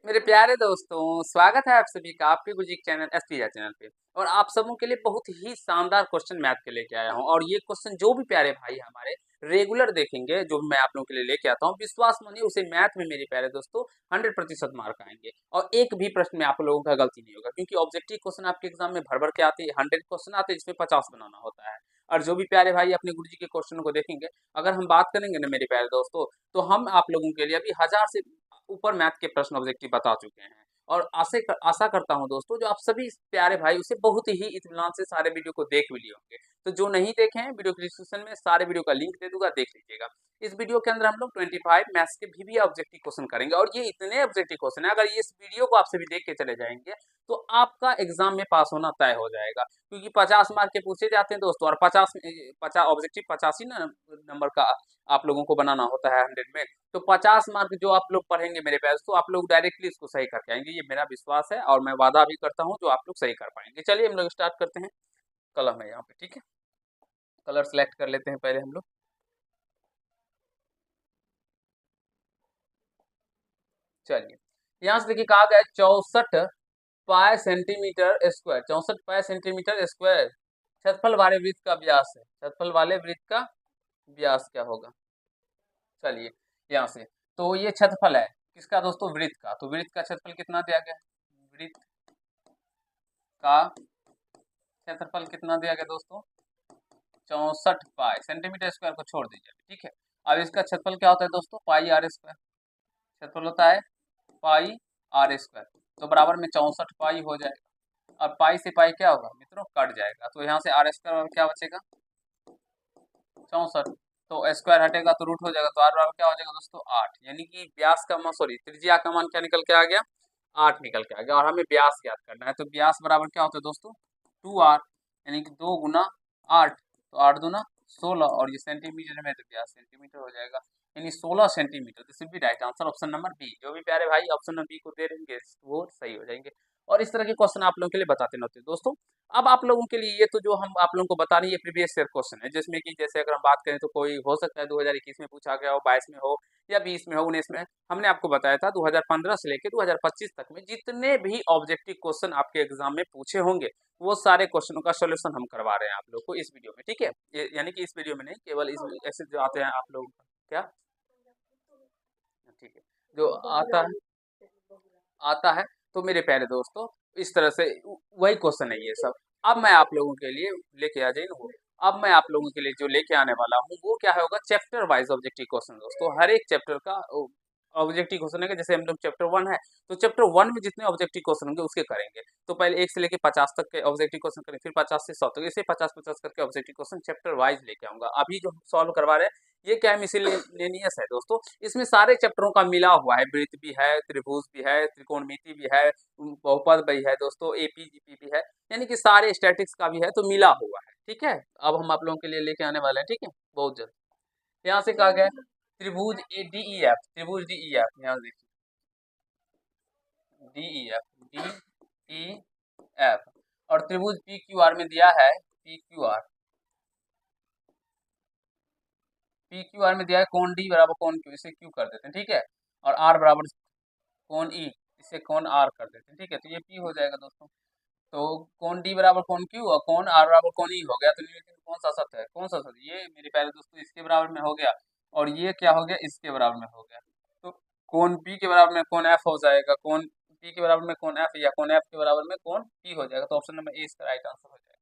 मेरे प्यारे दोस्तों, स्वागत है आप सभी का आपके गुरुजी के चैनल एसपीजा चैनल पे। और आप सबों के लिए बहुत ही शानदार क्वेश्चन मैथ के लेके आया हूँ। और ये क्वेश्चन जो भी प्यारे भाई हमारे रेगुलर देखेंगे, जो भी मैं आप लोगों के लिए लेके आता हूँ, विश्वास मानिए उसे मैथ में मेरे प्यारे दोस्तों 100% मार्क आएंगे। और एक भी प्रश्न में आप लोगों का गलती नहीं होगा, क्योंकि ऑब्जेक्टिव क्वेश्चन आपके एग्जाम में भर भर के आते हैं। 100 क्वेश्चन आते हैं जिसमें 50 बनाना होता है। और जो भी प्यारे भाई अपने गुरुजी के क्वेश्चन को देखेंगे, अगर हम बात करेंगे ना मेरे प्यारे दोस्तों, तो हम आप लोगों के लिए अभी 1000 से ऊपर मैथ के प्रश्न ऑब्जेक्टिव बता चुके हैं। और आशा करता हूं दोस्तों, जो आप सभी प्यारे भाई उसे बहुत ही इत्मीनान से सारे वीडियो को देख भी लिए होंगे। तो जो नहीं देखे हैं, वीडियो के डिस्क्रिप्शन में सारे वीडियो का लिंक दे दूंगा, देख लीजिएगा। इस वीडियो के अंदर हम लोग 25 मैथ्स के भी ऑब्जेक्टिव क्वेश्चन करेंगे। और ये इतने ऑब्जेक्टिव क्वेश्चन है, अगर ये इस वीडियो को आप सभी देख के चले जाएंगे तो आपका एग्जाम में पास होना तय हो जाएगा। क्योंकि 50 मार्क के पूछे जाते हैं दोस्तों, और 50 ऑब्जेक्टिव 85 ना नंबर का आप लोगों को बनाना होता है 100 में। तो 50 मार्क जो आप लोग पढ़ेंगे मेरे पास, तो आप लोग डायरेक्टली इसको सही करके आएंगे, ये मेरा विश्वास है। और मैं वादा भी करता हूँ जो आप लोग सही कर पाएंगे। चलिए हम लोग स्टार्ट करते हैं। कलम है यहाँ पे, ठीक है। कलर सेलेक्ट कर लेते हैं पहले हम लोग। चलिए, यहाँ से देखिए कहा गया 64 पाई सेंटीमीटर स्क्वायर। 64 पाई सेंटीमीटर स्क्वायर क्षेत्रफल वाले वृत्त का व्यास है। क्षेत्रफल वाले वृत्त का व्यास क्या होगा? चलिए, यहाँ से तो ये क्षेत्रफल है किसका दोस्तों? वृत्त का। तो वृत्त का क्षेत्रफल कितना दिया गया? वृत्त का क्षेत्रफल कितना दिया गया दोस्तों? 64 पाई। सेंटीमीटर स्क्वायर को छोड़ दीजिए, ठीक है। अब इसका क्षेत्रफल क्या होता है दोस्तों? पाई आर स्क्वायर। क्षेत्रफल होता है पाई आर स्क्वायर। तो बराबर में 64 पाई हो जाएगा। अब पाई से पाई क्या होगा मित्रों? कट जाएगा। तो यहाँ से आर स्क्वायर क्या बचेगा? 64। तो स्क्वायर हटेगा तो रूट हो जाएगा। तो आर बराबर क्या हो जाएगा दोस्तों? 8। यानी कि व्यास का मान, सॉरी त्रिज्या का मान क्या निकल के आ गया? 8 निकल के आ गया। और हमें व्यास याद करना है, तो व्यास बराबर क्या होता है दोस्तों? 2r। यानी कि 2 गुना 8। तो 8 दूना 16। और ये सेंटीमीटर में, तो व्यास सेंटीमीटर हो जाएगा, यानी 16 centimetre. This will be right answer, option number B. जो भी प्यारे भाई ऑप्शन नंबर बी को दे रहेंगे वो सही हो जाएंगे। और इस तरह के क्वेश्चन आप लोगों के लिए बताते रहते हैं दोस्तों। अब आप लोगों के लिए ये तो जो हम आप लोगों को बता रहे हैं, ये प्रीवियस ईयर क्वेश्चन है, जिसमें कि जैसे अगर हम बात करें तो कोई हो सकता है 2021 में पूछा गया हो, 22 में हो, या 20 में हो, 19 में। हमने आपको बताया था 2015 से लेकर 2025 तक में जितने भी ऑब्जेक्टिव क्वेश्चन आपके एग्जाम में पूछे होंगे, वो सारे क्वेश्चनों का सोल्यूशन हम करवा रहे हैं आप लोग को इस वीडियो में, ठीक है। यानी कि इस वीडियो में नहीं, केवल इस ऐसे जो आते हैं आप लोग क्या, ठीक है, जो आता है आता है। तो मेरे प्यारे दोस्तों, इस तरह से वही क्वेश्चन है ये सब। अब मैं आप लोगों के लिए लेके आ जाइए। अब मैं आप लोगों के लिए जो लेके आने वाला हूँ वो क्या होगा? चैप्टर वाइज ऑब्जेक्टिव क्वेश्चन दोस्तों। हर एक चैप्टर का ऑब्जेक्टिव क्वेश्चन है। जैसे हम लोग चैप्टर 1 है, तो चैप्टर 1 में जितने ऑब्जेक्टिव क्वेश्चन होंगे उसके करेंगे। तो पहले 1 से लेके 50 तक के ऑब्जेक्टिव क्वेश्चन करेंगे, फिर 50 से 100 तक, इसे 50-50 करके ऑब्जेक्टिव क्वेश्चन चैप्टर वाइज लेके आऊंगा। अभी जो हम सॉल्व करवा रहे हैं, ये क्या है? मिसलेनियस है दोस्तों। इसमें सारे चैप्टरों का मिला हुआ है। वृत्त भी है, त्रिभुज भी है, त्रिकोणमिति भी है, बहुपद भी है दोस्तों, एपीजीपी भी है, यानी कि सारे स्टैटिक्स का भी है, तो मिला हुआ है, ठीक है। अब हम आप लोगों के लिए लेके आने वाले हैं, ठीक है, बहुत जल्द। यहाँ से कहा गया है त्रिभुज ए डी ई एफ। त्रिभुज डी ई एफ, यहाँ देखिए D E F, D E F. और त्रिभुज पी क्यू आर में दिया है P Q R. P Q R में दिया है कोण डी बराबर कोण क्यू, इसे क्यू कर देते हैं, ठीक है। और आर बराबर कोण ई, इसे कोण आर कर देते हैं, ठीक है। तो ये पी हो जाएगा दोस्तों। तो कोण डी बराबर कोण क्यू और कोण आर बराबर कोण ई हो गया। तो निम्नलिखित में कौन सा सत्य है? कौन सा सत्य? ये मेरे प्यारे दोस्तों इसके बराबर में हो गया। और ये क्या हो गया? इसके बराबर में हो गया। तो कोण पी के बराबर में कोण एफ हो जाएगा। कोण पी के बराबर में कोण एफ, या कोण एफ के बराबर में कोण पी हो जाएगा। तो ऑप्शन नंबर ए इसका राइट आंसर हो जाएगा।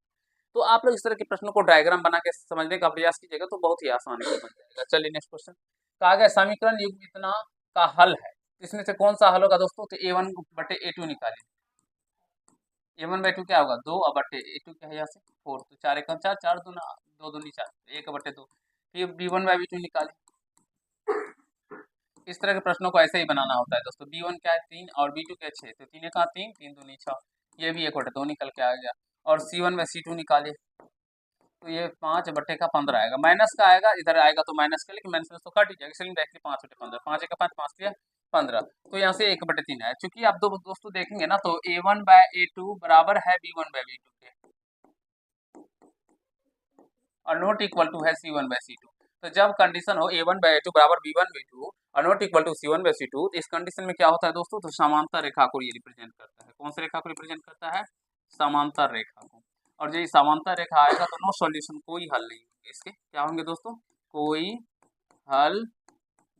तो आप लोग इस तरह के प्रश्नों को डायग्राम बना के समझने का प्रयास कीजिएगा, तो बहुत ही आसानी से बन जाएगा। चलिए नेक्स्ट क्वेश्चन। कहा गया समीकरण युग्म इतना का हल है, इसमें से कौन सा हल होगा दोस्तों? तो ए वन बटे ए टू निकालिए। ए वन बाई टू क्या होगा? 2 और बटे ए टू क्या है यहाँ से 4। तो 4 एक 4, 4 दूना 2 दूनी 4, 1/2। फिर B one by B two निकालिए। इस तरह के प्रश्नों को ऐसे ही बनाना होता है दोस्तों। बी वन क्या है? 3 और बी टू क्या है? 6। तो 3 का 3, 3 दूनी 6, ये भी 1/2 निकल के आ गया। और सी वन बाई सी टू निकालिए। तो ये 5/15 आएगा। माइनस का आएगा, इधर आएगा तो माइनस का, लेकिन माइनस तो कट ही जाएगा, इसलिए डायरेक्टली 5/15। 5 एक 5, 5 3 15। तो यहाँ से 1/3 है। चूंकि आप दो दोस्तों देखेंगे ना, तो a1/a2 बराबर है b1/b2 के, और नॉट इक्वल टू है c1/c2। तो जब कंडीशन हो a1/a2 बराबर b1/b2 और नॉट इक्वल टू c1/c2, तो इस कंडीशन में क्या होता है दोस्तों, तो समांतर रेखा को ये रिप्रेजेंट करता है। कौन सी रेखा को रिप्रेजेंट करता है, समांतर रेखा को। और जो समांतर रेखा आएगा तो नो सॉल्यूशन, कोई हल नहीं होंगे इसके, क्या होंगे दोस्तों, कोई हल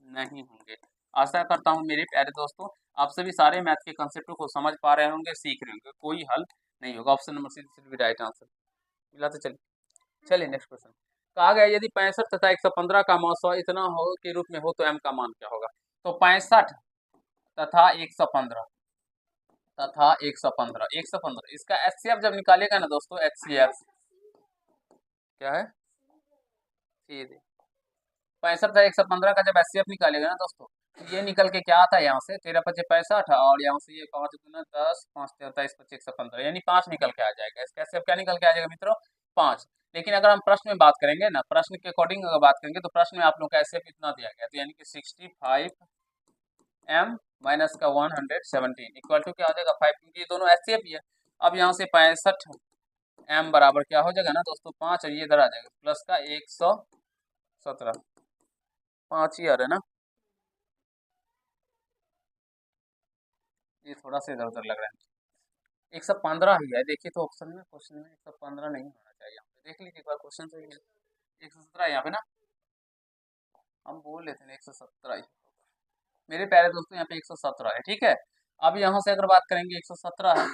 नहीं होंगे। आशा करता हूँ मेरे प्यारे दोस्तों आप सभी सारे मैथ के कंसेप्टों को समझ पा रहे होंगे, सीख रहे होंगे, कोई हल नहीं होगा। ऑप्शन नंबर सी भी राइट आंसर मिला। तो चलिए नेक्स्ट क्वेश्चन। कहा गया यदि 65 तथा 115 का मौसम इतना हो के रूप में हो तो m का मान क्या होगा। तो 65 तथा 115 तथा 115 इसका HCF जब निकालेगा ना दोस्तों, HCF क्या है, 65 था 115 का जब HCF निकालेगा ना दोस्तों, तो ये निकल के क्या आता है, यहाँ से 13 पचे 65 और यहाँ से ये 5 गुना 10 5 23 पचे 115 यानी 5 निकल के आ जाएगा। इसका HCF क्या निकल के आ जाएगा मित्रों, 5। लेकिन अगर हम प्रश्न में बात करेंगे ना, प्रश्न के अकॉर्डिंग अगर बात करेंगे तो प्रश्न में आप लोग का HCF इतना दिया गया, तो यानी कि 65 m माइनस का 117 इक्वल टू क्या हो जाएगा 5, क्योंकि ये दोनों HCF ही है। अब यहाँ से 65 m बराबर क्या हो जाएगा ना दोस्तों 5, और ये इधर आ जाएगा प्लस का 117, 5 ही आ रहा है ना, ये थोड़ा सा इधर उधर लग रहा है। 115 ही है, देखिए तो ऑप्शन में, क्वेश्चन में 115 नहीं होना चाहिए, यहाँ पे देख लीजिए एक बार क्वेश्चन सही है, 117 यहाँ पे ना, हम बोल लेते हैं 117 ही मेरे प्यारे दोस्तों, यहाँ पे 117 है, ठीक है। अब यहाँ से अगर बात करेंगे 117 है,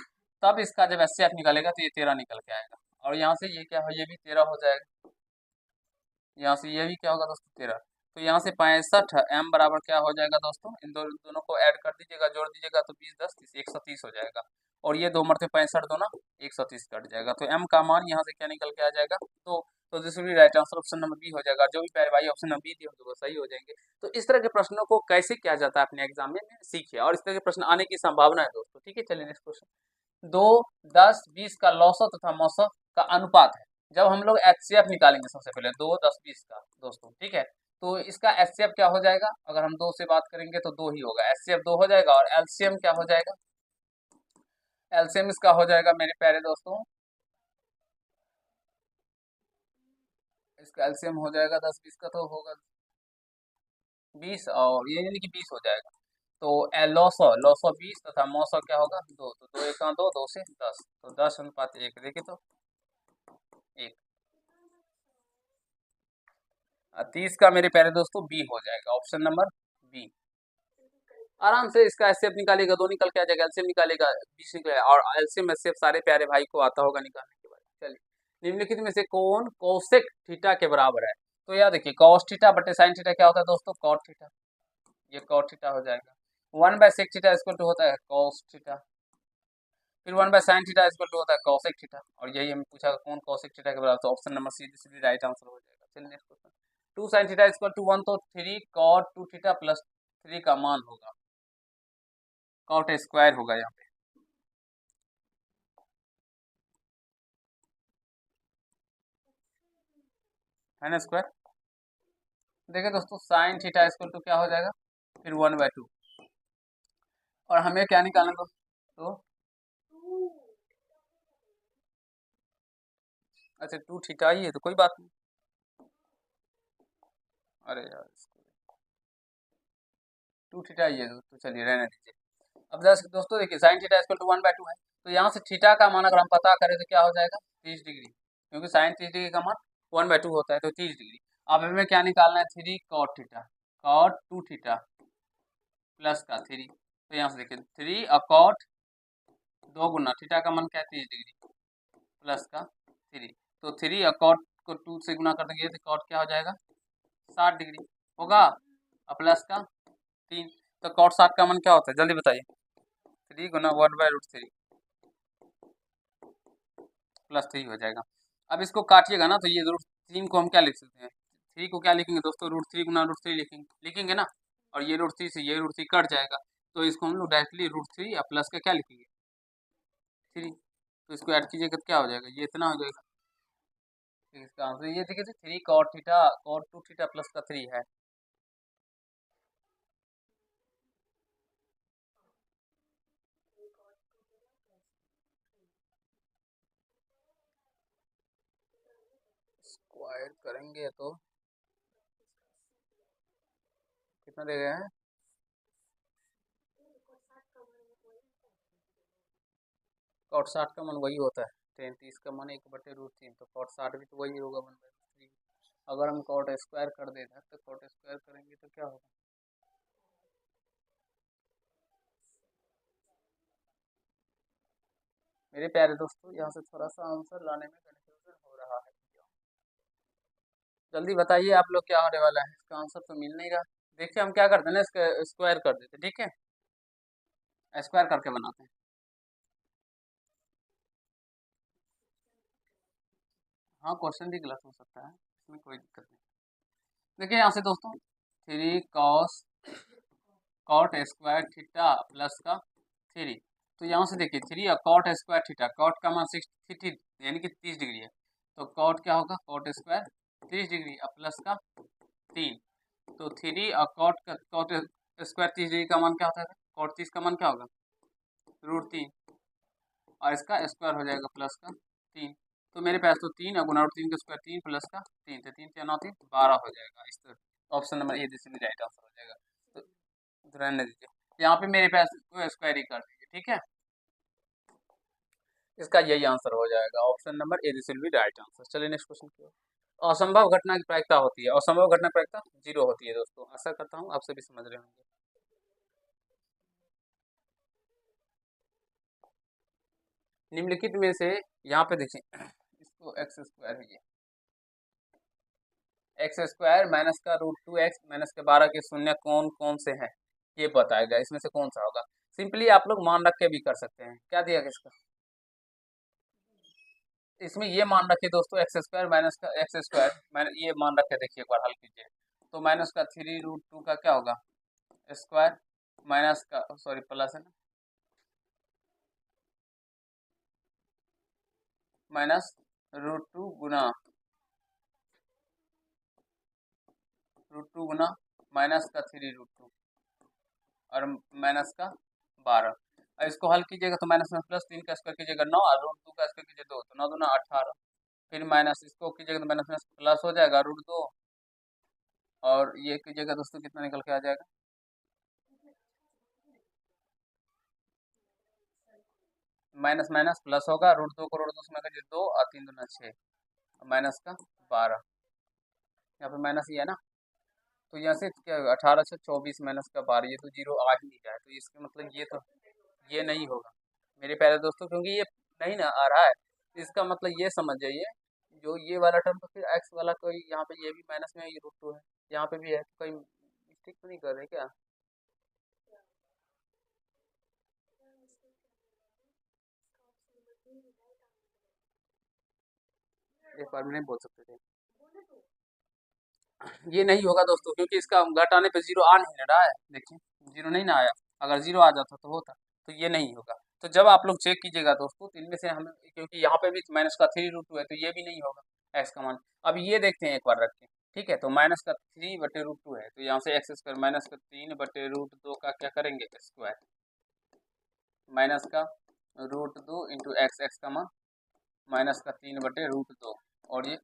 तब इसका जब HCF निकलेगा तो ये 13 निकल के आएगा, और यहाँ से ये क्या है, ये भी 13 हो जाएगा, यहाँ से ये भी क्या होगा दोस्तों 13। तो यहाँ से 65 m बराबर क्या हो जाएगा दोस्तों, इन दोनों को ऐड कर दीजिएगा, जोड़ दीजिएगा तो 20 10 30 130 हो जाएगा, और ये 2 मरते 65 दोनों 130 कट जाएगा, तो m का मान यहाँ से क्या निकल के आ जाएगा, तो this will be right answer, option number B हो जाएगा। जो भी प्यारे भाई ऑप्शन नंबर बी दिए होंगे वो सही हो जाएंगे। तो इस तरह के प्रश्नों को कैसे किया जाता है अपने एग्जाम में सीखिए, और इस तरह के प्रश्न आने की संभावना है दोस्तों, ठीक है। चलिए नेक्स्ट क्वेश्चन, 2 10 20 का लौसत तथा मौसत का अनुपात है। जब हम लोग HCF निकालेंगे सबसे पहले 2 10 20 का दोस्तों, ठीक है, तो इसका HCF क्या हो जाएगा, अगर हम 2 से बात करेंगे तो 2 ही होगा, HCF 2 हो जाएगा, और LCM क्या हो जाएगा, LCM इसका हो जाएगा मेरे प्यारे दोस्तों, इसका LCM हो जाएगा 10 20 का तो होगा 20, और ये यानी कि 20 हो जाएगा। तो लौ सौ 20 तथा मौ सौ क्या होगा 2, तो 2 1 2 2 से 10, तो 10 अनुपात 1, देखिए तो 1। 30 का मेरे प्यारे दोस्तों बी हो जाएगा, ऑप्शन नंबर बी। आराम से इसका HCF निकालेगा, 2 निकल के आ जाएगा, LCM निकालेगा 20 निकलेगा, और LCM HCF सारे प्यारे भाई को आता होगा निकालने के बाद। चलिए, निम्नलिखित में से कौन कोसेक थीटा के बराबर है। तो याद देखिए कॉस थीटा बटे साइन थीटा क्या होता है दोस्तों, कॉट थीटा, ये कॉट थीटा हो जाएगा। 1/sec थीटा इक्वल टू होता है कॉस थीटा, फिर 1/sin थीटा इक्वल टू होता है कोसेक थीटा, और यही हमें पूछा कौन कोसेक थीटा के बराबर, तो ऑप्शन नंबर सी सीधी राइट आंसर हो जाएगा। चलिए next question, 2 sin theta equal to 1, तो 3 cot 2 थीटा प्लस 3 का मान होगा, कॉट स्क्वायर होगा यहाँ पे, है ना स्क्वायर। देखिए दोस्तों साइन थीटा इक्वल टू क्या हो जाएगा, फिर 1/2, और हमें क्या निकालना तो अच्छा 2 थीटा ही है तो कोई बात नहीं, अरे यार 2 थीटा ही है तो चलिए रहने दीजिए। अब दोस्तों देखिए साइन थीटा इक्वल टू 1/2 है, तो यहाँ से थीटा का मान अगर हम पता करें तो क्या हो जाएगा 30 डिग्री, क्योंकि साइन 30 डिग्री का मान 1/2 होता है, तो 30 डिग्री। अब हमें क्या निकालना है, 3 cot theta, cot 2 theta plus का 3, तो यहाँ से देखिए 3 cot 2 गुना थीटा का मान क्या है 30 डिग्री प्लस का 3, तो 3 cot को 2 से गुना कर देंगे तो cot क्या हो जाएगा 60 डिग्री होगा, और प्लस का 3, तो cot 60 का मान क्या होता है जल्दी बताइए, 3 गुना 1/√3 प्लस 3 हो जाएगा। अब इसको काटिएगा ना तो ये √3 को हम क्या लिख सकते हैं, 3 को क्या लिखेंगे दोस्तों, √3 गुना √3 लिखेंगे ना, और ये √3 से ये √3 कट जाएगा, तो इसको हम लोग डायरेक्टली √3 या प्लस का क्या लिखेंगे 3, तो इसको ऐड कीजिएगा तो क्या हो जाएगा, ये इतना हो जाएगा। इसका आंसर ये देखिए 3 cot theta cot 2 theta plus का 3 है। स्क्वायर करेंगे तो कितना दे गया है? कॉट 60 का मन वही होता है, 33 का मन 1/√3, तो कॉट 60 भी तो वही होगा 1/3। अगर हम कॉट स्क्वायर कर देते हैं तो कॉट स्क्वायर करेंगे तो क्या होगा? मेरे प्यारे दोस्तों, यहाँ से थोड़ा सा आंसर लाने में कंफ्यूजन हो रहा है। जल्दी बताइए आप लोग क्या होने वाला है, इसका आंसर तो मिल नहीं रहा। देखिए हम क्या करते हैं ना, इसका स्क्वायर कर देते हैं, ठीक है, स्क्वायर करके बनाते हैं। हाँ, क्वेश्चन भी गलत हो सकता है, इसमें कोई दिक्कत नहीं। देखिए यहाँ से दोस्तों, 3 cos स्क्वायर थीटा प्लस का 3, तो यहाँ से देखिए 3 और कॉट स्क्वायर थीटा, कॉट का मान 60 यानी कि 30 डिग्री है, तो कॉट क्या होगा, कॉट स्क्वायर 30 डिग्री और प्लस का 3, तो 3 और कॉट स्क्वायर 30 डिग्री का मान क्या होता है, कॉट 30 का मान क्या होगा, √3, और इसका स्क्वायर हो जाएगा प्लस का 3। तो मेरे पास तो 3 और गुना √3 का स्क्वायर 3 प्लस का 3, तो 3 × 3 = 12 हो जाएगा। इस तरह ऑप्शन नंबर ए जिसमें राइट आंसर हो जाएगा। तो रहने दीजिए, यहाँ पे मेरे पास को स्क्वायर ही कर दीजिए, ठीक है, इसका यही आंसर हो जाएगा, option number A this will be right answer. चलिए नेक्स्ट क्वेश्चन की ओर। असंभव घटना की प्रायिकता होती है, असंभव घटना की प्रायिकता 0 होती है दोस्तों, आशा करता हूँ आप सभी समझ रहे होंगे। निम्नलिखित में से यहाँ पे देखिए, इसको एक्स स्क्वायर है, ये एक्स स्क्वायर माइनस का √2x माइनस के 12 के शून्य कौन कौन से हैं, ये बताएगा, इसमें से कौन सा होगा। सिंपली आप लोग मान रख के भी कर सकते हैं। क्या दिया गया इसका, इसमें ये मान रखे दोस्तों, एक्स स्क्वायर माइनस का एक्स स्क्वायर, ये मान रखे, देखिए एक बार हल कीजिए, तो माइनस का 3√2 का क्या होगा, स्क्वायर, माइनस का सॉरी प्लस है ना, माइनस √2 गुना √2 गुना माइनस का 3√2 और माइनस का 12, और इसको हल कीजिएगा तो माइनस में प्लस 3 का स्क्वायर कीजिएगा 9 और √2 का स्क्वायर कीजिए 2, तो 9 दूना 18, फिर माइनस इसको कीजिएगा तो माइनस में प्लस हो जाएगा √2, और ये कीजिएगा दोस्तों कितना निकल के आ जाएगा, माइनस माइनस प्लस होगा, √2 को √2 से कीजिए 2 और 3 दूना 6, माइनस का 12, यहाँ पे माइनस ही है ना, तो यहाँ से क्या होगा, 18 से 24 माइनस का 12, ये तो जीरो आ ही नहीं रहा है, तो इसका मतलब ये तो ये नहीं होगा मेरे प्यारे दोस्तों, क्योंकि ये नहीं ना आ रहा है, इसका मतलब ये समझ जाइए, जो ये वाला टर्म तो फिर एक्स वाला कोई यहाँ पे ये भी माइनस में, ये √2 है, यहाँ पे भी है, तो कोई मिस्टेक तो नहीं कर रहे क्या? एक बार में नहीं बोल सकते थे, ये नहीं होगा दोस्तों, क्योंकि इसका घटाने पे जीरो आ नहीं रहा है, देखिए जीरो नहीं ना आया, अगर जीरो आ जाता तो होता, तो ये नहीं होगा। तो जब आप लोग चेक कीजिएगा दोस्तों, तो इनमें से हमें, क्योंकि यहाँ पे भी माइनस का 3√2 है, तो ये भी नहीं होगा एक्स का मान। अब ये देखते हैं एक बार रख के, ठीक है, तो माइनस का 3/√2 है, तो यहाँ से एक्स स्क्वायर माइनस का 3/√2 का क्या करेंगे, स्क्वायर, माइनस का √2 इंटू एक्स, एक्स का मान माइनस का 3/√2, और ये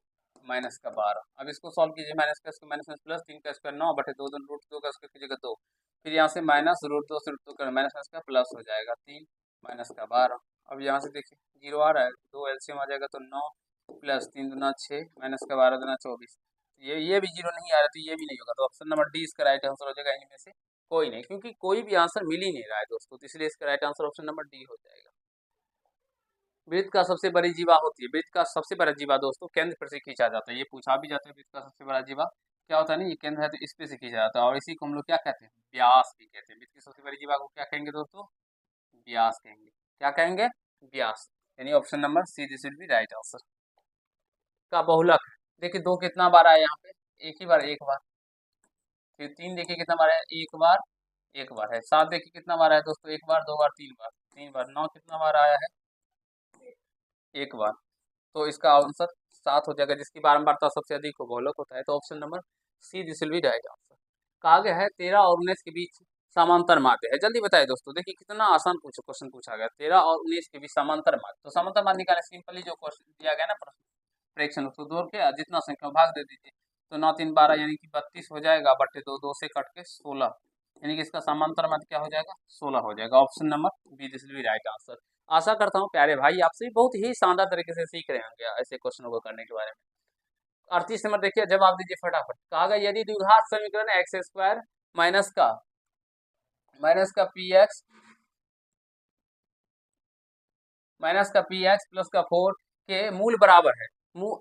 माइनस का 12। अब इसको सॉल्व कीजिए, माइनस का स्क्वायर माइनस में प्लस 3 का स्क्वायर 9/2, √2 का स्क्वायर कीजिएगा 2, फिर यहाँ से माइनस √2 से √2 का माइनस का प्लस हो जाएगा 3 माइनस का 12। अब यहाँ से देखिए जीरो आ रहा है, 2 एलसीएम आ जाएगा, तो 9 प्लस 3 दूना 6 माइनस का 12 दूना 24, ये भी जीरो नहीं आ रहा, तो ये भी नहीं होगा, तो ऑप्शन नंबर डी इसका राइट आंसर हो जाएगा, इनमें से कोई नहीं, क्योंकि कोई भी आंसर मिल ही नहीं रहा है दोस्तों, तो इसलिए इसका right answer option number D हो जाएगा। वृत्त का सबसे बड़ी जीवा होती है, वृत्त का सबसे बड़ा जीवा दोस्तों केंद्र पर से खींचा जाता है, ये पूछा भी जाता है, वृत्त का सबसे बड़ा जीवा क्या होता है ना, ये केंद्र है तो इस पे से खींचा जाता है, और इसी को हम लोग क्या कहते हैं, व्यास भी कहते हैं। वृत्त की सबसे बड़ी जीवा को क्या कहेंगे दोस्तों, व्यास कहेंगे। क्या कहेंगे, व्यास, यानी option number C this will be right answer. का बहुलक, देखिए 2 कितना बार आया यहाँ पे, एक ही बार, एक बार, फिर 3 देखिए कितना बार है, एक बार, एक बार है, 7 देखिए कितना बार है दोस्तों, एक बार, 2 बार, 3 बार, 3 बार, 9 कितना बार आया है, एक बार, तो इसका आंसर 7 हो जाएगा, जिसकी बारंबारता सबसे अधिक हो बहुलक होता है, तो option number C this will be right answer. कहा गया है 13 और 19 के बीच समांतर माध्य है, जल्दी बताइए दोस्तों, देखिए कितना आसान क्वेश्चन पूछा गया, 13 और 19 के बीच समांतर माध्य, तो समांतर माध्य निकाले, सिंपली जो क्वेश्चन दिया गया ना प्रश्न, फ्रैक्शन उसको जोड़ के जितना संख्या भाग दे दीजिए, तो 9 3 12 यानी कि 32 हो जाएगा, बटे 2, 2 से कट के 16, यानी कि इसका समांतर मध्य क्या हो जाएगा, 16 हो जाएगा। Option number B, this will be right answer. आशा करता हूँ प्यारे भाई आपसे भी बहुत ही शानदार तरीके से सीख रहे होंगे ऐसे क्वेश्चनों को करने के बारे में। 38 नंबर देखिए, जवाब दीजिए फटाफट। कहा गया यदि द्विघात समीकरण एक्स स्क्वायर माइनस का पी एक्स प्लस का 4 के मूल बराबर है,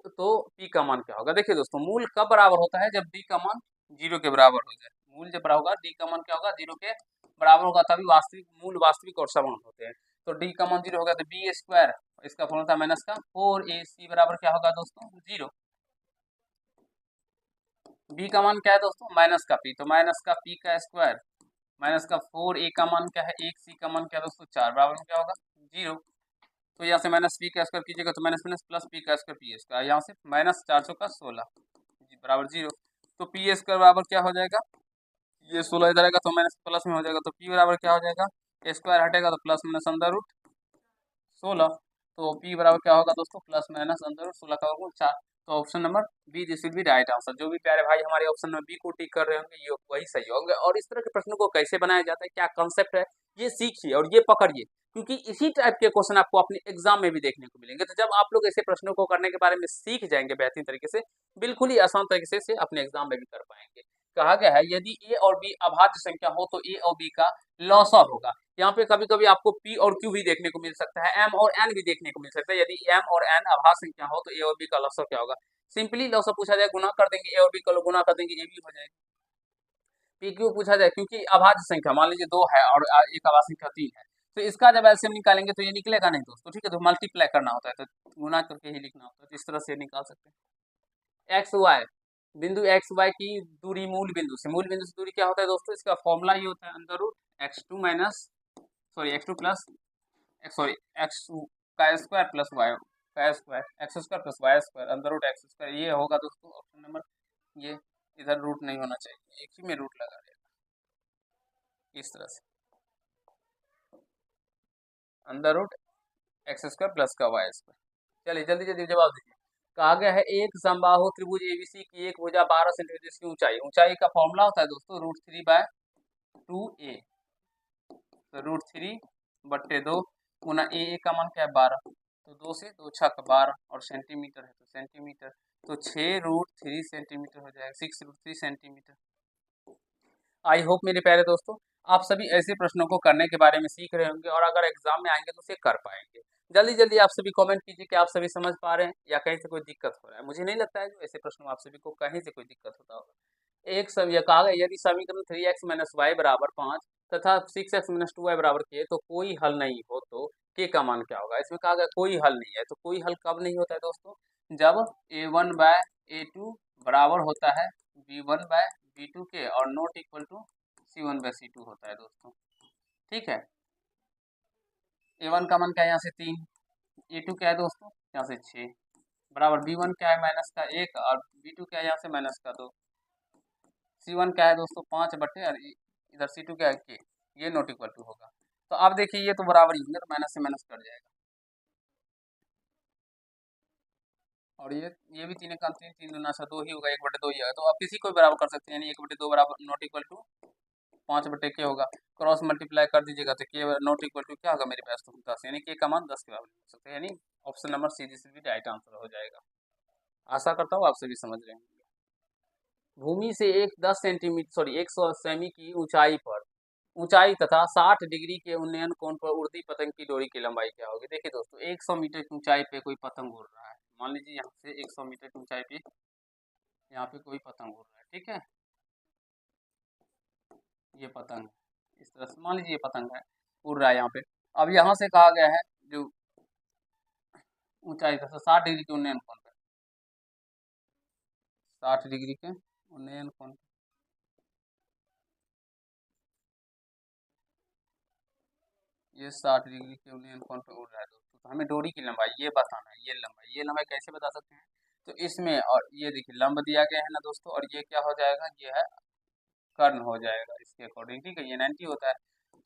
तो पी का मान क्या होगा। देखिए दोस्तों, मूल कब बराबर होता है, जब डी का मान 0 के बराबर हो जाए। मूल जब बराबर होगा, डी का मान क्या होगा, 0 के बराबर होगा, तभी वास्तविक और समान होते हैं। तो डी का मान 0 होगा तो बी स्क्वायर, इसका फॉर्मूला था माइनस का 4ac बराबर क्या होगा दोस्तों, 0। बी का मान क्या है दोस्तों, माइनस का पी, तो माइनस का पी का स्क्वायर माइनस का 4a का मान क्या है, 1c का मान क्या है दोस्तों, 4 बराबर में क्या होगा, 0। तो यहाँ से माइनस पी का स्क्वायर कीजिएगा तो माइनस माइनस प्लस पी का स्क्वायर पी स्क्वायर, यहाँ से माइनस 400 का 16 बराबर 0। तो पी स्क्वायर बराबर क्या हो जाएगा, ये 16 इधर आएगा तो माइनस प्लस में हो जाएगा, तो पी बराबर क्या हो जाएगा, स्क्वायर हटेगा तो प्लस माइनस अंडर रूट 16। तो पी बराबर क्या होगा दोस्तों, प्लस माइनस अंदर रूट 16 का वर्गमूल 4। तो option number B, this will be right answer. जो भी प्यारे भाई हमारे ऑप्शन नंबर बी को टिक कर रहे होंगे, ये वही सही होंगे। और इस तरह के प्रश्नों को कैसे बनाया जाता है, क्या कंसेप्ट है, ये सीखिए और ये पकड़िए, क्योंकि इसी टाइप के क्वेश्चन आपको अपने एग्जाम में भी देखने को मिलेंगे। तो जब आप लोग ऐसे प्रश्नों को करने के बारे में सीख जाएंगे बेहतरीन तरीके से, बिल्कुल ही आसान तरीके से अपने एग्जाम में भी कर पाएंगे। कहा गया है यदि ए और बी अभाज्य संख्या हो तो ए और बी का लॉसर होगा। यहाँ पे कभी कभी आपको पी और क्यू भी देखने को मिल सकता है, एम और एन भी देखने को मिल सकता है। यदि एम और एन अभाज्य संख्या हो तो ए और बी का लॉसर क्या होगा। सिंपली लॉसर पूछा जाए, गुना कर देंगे, ए और बी का गुना कर देंगे, ए भी हो जाएगा। पी क्यू पूछा जाए, क्योंकि अभाज्य संख्या मान लीजिए 2 है और एक अभाज्य संख्या 3 है, तो इसका जब एलसीएम निकालेंगे तो ये निकलेगा नहीं दोस्तों, ठीक है। तो मल्टीप्लाई करना होता है, तो गुना करके ही लिखना होता है, तो इस तरह से निकाल सकते हैं। एक्स वाई, बिंदु एक्स वाई की दूरी मूल बिंदु से दूरी क्या होता है दोस्तों, इसका फॉर्मूला ही होता है under root x2 minus x2 plus X का स्क्वायर प्लस वाई का square, X square plus Y square under root X square, ये होगा दोस्तों ऑप्शन नंबर। ये इधर रूट नहीं होना चाहिए, एक ही में रूट लगा रहेगा इस तरह से, under root X square plus का वाई स्क्वायर। चलिए जल्दी जल्दी जवाब दीजिए। कहा गया है एक समबाहु त्रिभुज एबीसी की एक भुजा 12 सेंटीमीटर की ऊंचाई का फॉर्मूला होता है दोस्तों √3/2a, तो √3/2 गुना ए का मान क्या है 12, तो 2 से 2 छक 12 और सेंटीमीटर है तो सेंटीमीटर, तो 6√3 सेंटीमीटर हो जाएगा, 6√3 सेंटीमीटर। आई होप मेरे प्यारे दोस्तों आप सभी ऐसे प्रश्नों को करने के बारे में सीख रहे होंगे और अगर एग्जाम में आएंगे तो उसे कर पाएंगे। जल्दी जल्दी आप सभी कमेंट कीजिए कि आप सभी समझ पा रहे हैं या कहीं से कोई दिक्कत हो रहा है। मुझे नहीं लगता है कि ऐसे प्रश्नों में आप सभी को कहीं से कोई दिक्कत होता होगा। एक समय कहा गया यदि समीकरण 3x माइनस वाई बराबर 5 तथा 6x माइनस 2y बराबर के तो कोई हल नहीं हो तो के का मान क्या होगा। इसमें कहा गया कोई हल नहीं है, तो कोई हल कब नहीं होता है दोस्तों, जब a1/a2 बराबर होता है b1/b2 के और नॉट इक्वल टू c1/c2 होता है दोस्तों, ठीक है। a1 का मान क्या है, यहाँ से 3, a2 क्या है दोस्तों, यहाँ से 6 बराबर b1 क्या है माइनस का 1 और b2 क्या है यहाँ से माइनस का 2, c1 क्या है दोस्तों 5 बटे और इधर c2 क्या है के, ये नॉट इक्वल टू होगा। तो अब देखिए ये तो बराबर ही होंगे, तो माइनस से माइनस कट जाएगा और ये भी 3 का 3, 3 दूना 2 ही होगा, 1/2 ही होगा। तो आप किसी को बराबर कर सकते हैं, यानी 1/2 बराबर नॉट इक्वल टू 5/k होगा। क्रॉस मल्टीप्लाई कर दीजिएगा तो के नॉट इक्वल टू क्या होगा मेरे पास, तो 10, यानी के का मान 10 के बराबर हो सकता है, यानी ऑप्शन नंबर सी दिस भी राइट आंसर हो जाएगा। आशा करता हूँ आप सभी समझ रहे होंगे। भूमि से एक 100 सेमी की ऊंचाई तथा 60 डिग्री के उन्नयन कोण पर उड़ती पतंग की डोरी की लंबाई क्या होगी। देखिए दोस्तों 100 मीटर की ऊंचाई पे कोई पतंग उड़ रहा है, मान लीजिए यहाँ से 100 मीटर की ऊंचाई पे यहाँ पे कोई पतंग उड़ रहा है, ठीक है। ये पतंग इस तरह से मान लीजिए ये पतंग है, उड़ रहा है यहाँ पे। अब यहाँ से कहा गया है जो ऊंचाई तथा 60 डिग्री के उन्नयन कोण पे, 60 डिग्री के उन्नयन कोण, ये 60 डिग्री के उन्नयन कोण पे उड़ रहा है दोस्तों। तो हमें डोरी की लंबाई ये बताना है, ये लंबाई कैसे बता सकते हैं, तो इसमें और ये देखिए लंब दिया गया है ना दोस्तों, और ये क्या हो जाएगा, ये है कर्ण हो जाएगा इसके अकॉर्डिंग, ठीक है। ये 90 होता है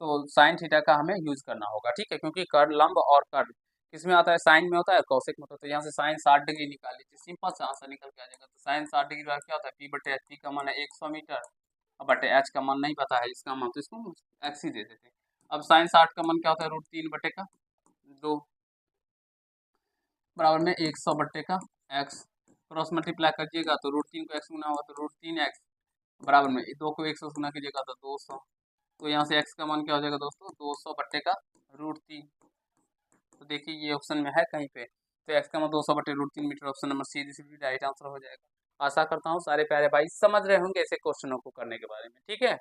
तो साइन थीटा का हमें यूज करना होगा, ठीक है, क्योंकि कर्ण लंब और कर्ण किसमें आता है, साइन में होता है, कौशिक में होता है। तो यहाँ से साइन 60 डिग्री निकाल लीजिए, सिंपल सा आंसर निकल के आ जाएगा। तो साइन 60 डिग्री बाद क्या होता है, पी बटे एच, पी का मान है 100 मीटर, अब बटे एच का मान नहीं पता है इसका मान, तो इसको एक्स ही दे देते हैं। अब साइन 60 का मान क्या होता है, √3/2 बराबर में 100/x, क्रॉस मल्टीप्लाई करिएगा तो √3 को x गुना होगा तो √3x बराबर में 2 को 100 गुना कीजिएगा तो 200। तो यहाँ से x का मान क्या हो जाएगा दोस्तों, 200/√3। तो देखिए ये ऑप्शन में है कहीं पे, तो x का मान 200/√3 metre, option number C this will be right answer हो जाएगा। आशा करता हूँ सारे प्यारे भाई समझ रहे होंगे ऐसे क्वेश्चनों को करने के बारे में, ठीक है।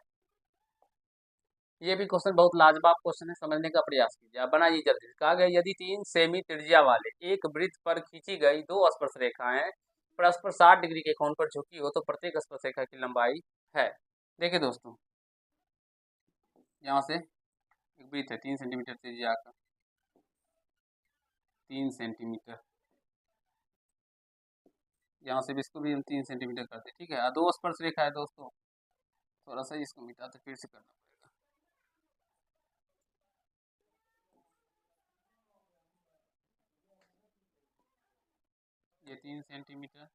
ये भी क्वेश्चन बहुत लाजवाब क्वेश्चन है, समझने का प्रयास कीजिए। आप बनाइए जल्दी से। कहा गया यदि 3 सेमी त्रिज्या वाले एक वृत्त पर खींची गई 2 स्पर्श रेखाएं परस्पर 60 डिग्री के कोण पर झुकी हो तो प्रत्येक स्पर्श रेखा की लंबाई है। देखिए दोस्तों, यहाँ से एक वृत्त है 3 सेंटीमीटर त्रिज्या का, 3 सेंटीमीटर, यहाँ से भी इसको भी हम 3 सेंटीमीटर करते हैं, ठीक है। 2 स्पर्श रेखा है दोस्तों, थोड़ा सा इसको मिटाते फिर से करना पड़ेगा। ये 3 सेंटीमीटर,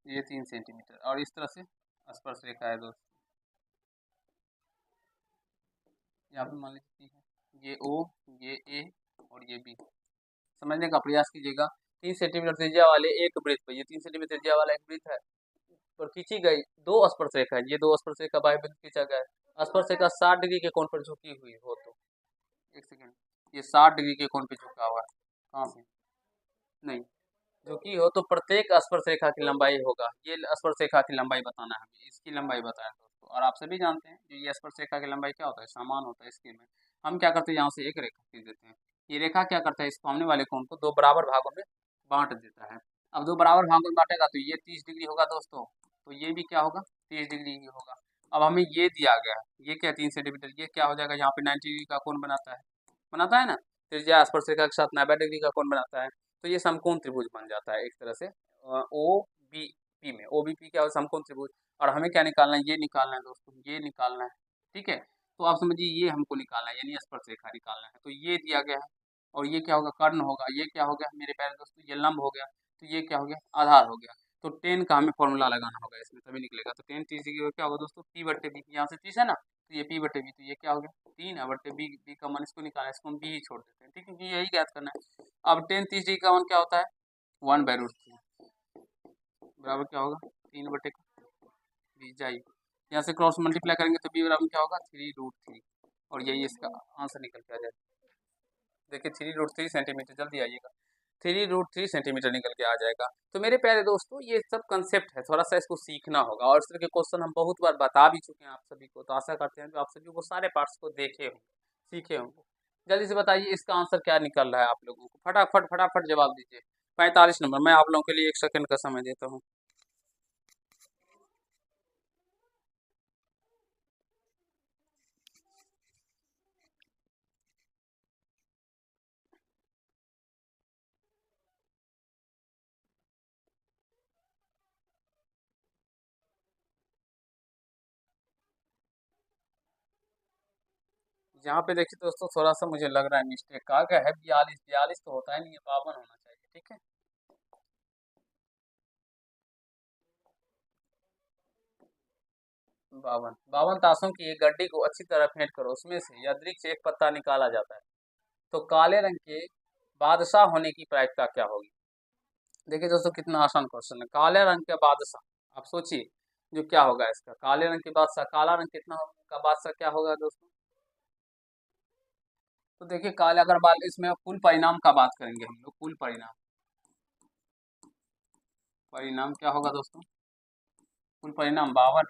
ये 3 सेंटीमीटर, और इस तरह से स्पर्श रेखा है दोस्तों। यहाँ पे मान लीजिए ये ओ, ये ए और ये बी। समझने का प्रयास कीजिएगा। 3 सेंटीमीटर त्रिज्या वाले एक वृत्त पर, ये 3 सेंटीमीटर त्रिज्या वाला एक वृत्त है पर खींची गई 2 स्पर्श रेखा है, ये 2 स्पर्श रेखा बाह्य बिंदु खींचा गया है। स्पर्श रेखा 60 डिग्री के कोण पर झुकी हुई हो तो, एक सेकेंड, ये 60 डिग्री के कोण पे झुका हुआ है, कहाँ से, नहीं, झुकी हो तो प्रत्येक स्पर्श रेखा की लंबाई होगा, ये स्पर्श रेखा की लंबाई बताना है हमें, इसकी लंबाई बताया दोस्तों। और आप सभी जानते हैं जो ये स्पर्श रेखा की लंबाई क्या होता है, समान होता है इसके में। हम क्या करते हैं, यहाँ से एक रेखा खींच देते हैं, ये रेखा क्या करता है, इस सामने वाले कोण को 2 बराबर भागों में बांट देता है। अब 2 बराबर भागों में बांटेगा तो ये 30 डिग्री होगा दोस्तों, तो ये भी क्या होगा, 30 डिग्री ही होगा। अब हमें ये दिया गया है, ये क्या 3 सेंटीमीटर, ये क्या हो जाएगा, यहाँ पे 90 डिग्री का कोण बनाता है ना, त्रिज्या स्पर्श रेखा के साथ 90 डिग्री का कोण बनाता है। तो ये समकोण त्रिभुज बन जाता है एक तरह से, ओ बी पी में, ओ बी पी क्या हो, समकोण त्रिभुज। और हमें क्या निकालना है, ये निकालना है दोस्तों, ये निकालना है, ठीक है। तो आप समझिए ये हमको निकालना है, यानी स्पर्श रेखा निकालना है, तो ये दिया गया है। और ये क्या होगा, कर्ण होगा, ये क्या हो गया मेरे प्यारे दोस्तों, ये लंब हो गया, तो ये क्या हो गया, आधार हो गया। तो 10 का हमें फॉर्मूला लगाना होगा इसमें, तभी निकलेगा। तो 10 30 डिग्री क्या होगा दोस्तों, पी बट्टे बी, यहाँ से 30 है ना, तो ये पी बटे बी, तो ये क्या हो गया 3 है बटे बी, बी का मान इसको निकालना है, इसको हम बी ही छोड़ देते हैं, ठीक है, क्योंकि यही ज्ञात करना है। अब 10 30 डिग्री का मान क्या होता है, 1/√3 बराबर क्या होगा, 3/, बी जाइए, यहाँ से क्रॉस मल्टीप्लाई करेंगे तो बी बराबर क्या होगा, 3√3, और यही इसका आंसर निकल के आ जाएगा। देखिए 3√3 सेंटीमीटर, जल्दी आइएगा, 3√3 सेंटीमीटर निकल के आ जाएगा। तो मेरे प्यारे दोस्तों ये सब कंसेप्ट है, थोड़ा सा इसको सीखना होगा, और इस तरह के क्वेश्चन हम बहुत बार बता भी चुके हैं आप सभी को। तो आशा करते हैं कि आप सभी को सारे पार्ट्स को देखे होंगे, सीखे होंगे। जल्दी से बताइए इसका आंसर क्या निकल रहा है आप लोगों को, फटाफट फटाफट जवाब दीजिए। 45 नंबर, मैं आप लोगों के लिए 1 सेकंड का समय देता हूँ। यहाँ पे देखिए दोस्तों, थोड़ा सा मुझे लग रहा है मिस्टेक, कहा गया है 42, 42 तो होता है नहीं है, 52 होना चाहिए, ठीक है। 52 ताशों की एक गड्डी को अच्छी तरह फेंट करो, उसमें से यदृक्ष एक पत्ता निकाला जाता है तो काले रंग के बादशाह होने की प्रायिकता क्या होगी। देखिए दोस्तों कितना आसान क्वेश्चन है, काले रंग के बादशाह, आप सोचिए जो क्या होगा इसका, काले रंग के बादशाह, काला रंग कितना का बादशाह क्या होगा दोस्तों। तो देखिए काले, अगर बाल इसमें कुल परिणाम का बात करेंगे हम लोग, कुल परिणाम, परिणाम क्या होगा दोस्तों, कुल परिणाम 52,